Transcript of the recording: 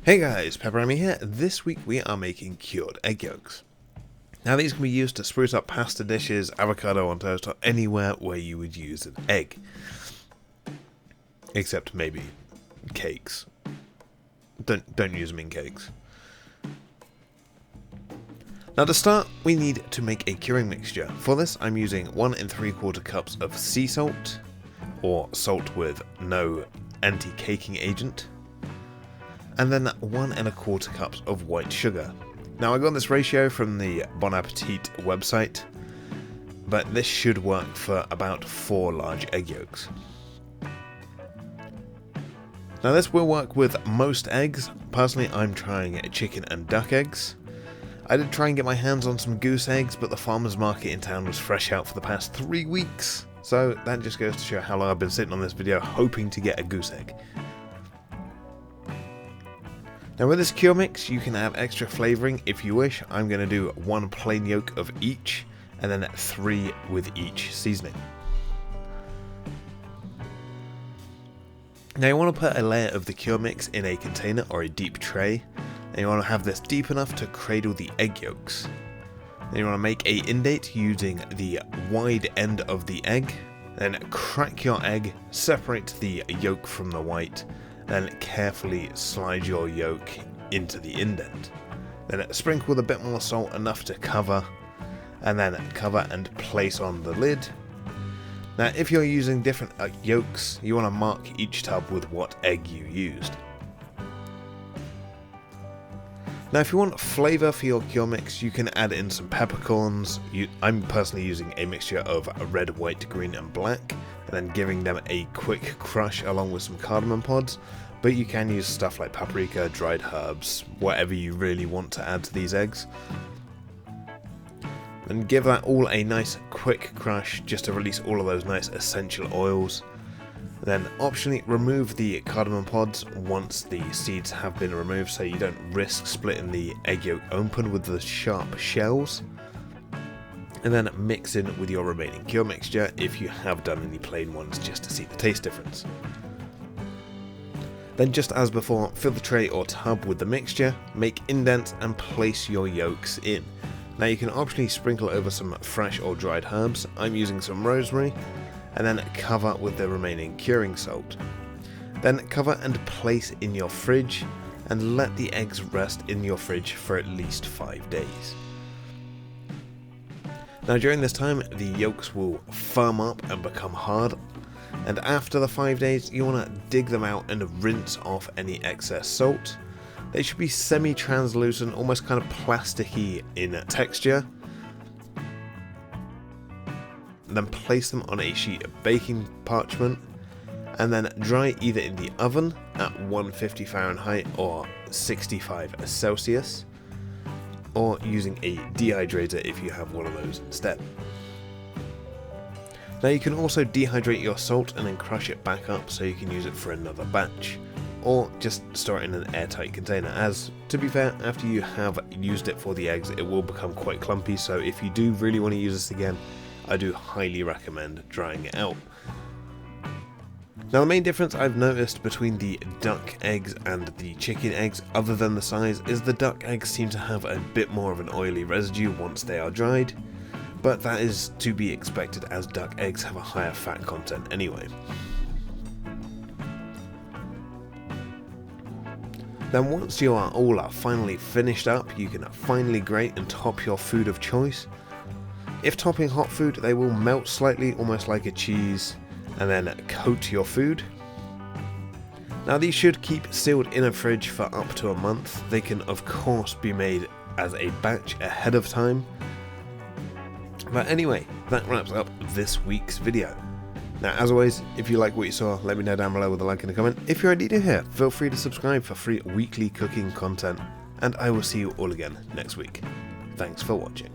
Hey guys, PepperAmmy here. This week we are making cured egg yolks. Now these can be used to spruce up pasta dishes, avocado on toast, or anywhere where you would use an egg. Except maybe cakes. Don't use them in cakes. Now to start, we need to make a curing mixture. For this I'm using 1 3/4 cups of sea salt, or salt with no anti-caking agent, and then 1 1/4 cups of white sugar. Now I got this ratio from the Bon Appetit website, but this should work for about 4 large egg yolks. Now this will work with most eggs. Personally I'm trying chicken and duck eggs. I did try and get my hands on some goose eggs, but the farmer's market in town was fresh out for the past 3 weeks, so that just goes to show how long I've been sitting on this video hoping to get a goose egg. Now with this cure mix you can add extra flavouring if you wish. I'm going to do 1 plain yolk of each and then 3 with each seasoning. Now you want to put a layer of the cure mix in a container or a deep tray, and you want to have this deep enough to cradle the egg yolks. Then you want to make a indent using the wide end of the egg, then crack your egg, separate the yolk from the white, then carefully slide your yolk into the indent. Then sprinkle with a bit more salt, enough to cover, and then cover and place on the lid. Now if you're using different yolks, you want to mark each tub with what egg you used. Now if you want flavour for your cure mix, you can add in some peppercorns. I'm personally using a mixture of red, white, green and black, and then giving them a quick crush along with some cardamom pods, but you can use stuff like paprika, dried herbs, whatever you really want to add to these eggs. And give that all a nice quick crush just to release all of those nice essential oils. Then optionally remove the cardamom pods once the seeds have been removed, so you don't risk splitting the egg yolk open with the sharp shells. And then mix in with your remaining cure mixture if you have done any plain ones, just to see the taste difference. Then just as before, fill the tray or tub with the mixture, make indents and place your yolks in. Now you can optionally sprinkle over some fresh or dried herbs. I'm using some rosemary, and then cover with the remaining curing salt. Then cover and place in your fridge and let the eggs rest in your fridge for at least 5 days. Now during this time the yolks will firm up and become hard, and after the 5 days you want to dig them out and rinse off any excess salt. They should be semi-translucent, almost kind of plasticky in texture. Then place them on a sheet of baking parchment and then dry either in the oven at 150 Fahrenheit or 65 Celsius, or using a dehydrator if you have one of those instead. Now you can also dehydrate your salt and then crush it back up so you can use it for another batch, or just store it in an airtight container, as to be fair, after you have used it for the eggs it will become quite clumpy, so if you do really want to use this again, I do highly recommend drying it out. Now the main difference I've noticed between the duck eggs and the chicken eggs, other than the size, is the duck eggs seem to have a bit more of an oily residue once they are dried, but that is to be expected as duck eggs have a higher fat content anyway. Then once you are all finally finished up, you can finally grate and top your food of choice. If topping hot food, they will melt slightly, almost like a cheese, and then coat your food. Now these should keep sealed in a fridge for up to a month. They can of course be made as a batch ahead of time. But anyway, that wraps up this week's video. Now as always, if you like what you saw, let me know down below with a like and a comment. If you're already new here, feel free to subscribe for free weekly cooking content, and I will see you all again next week. Thanks for watching.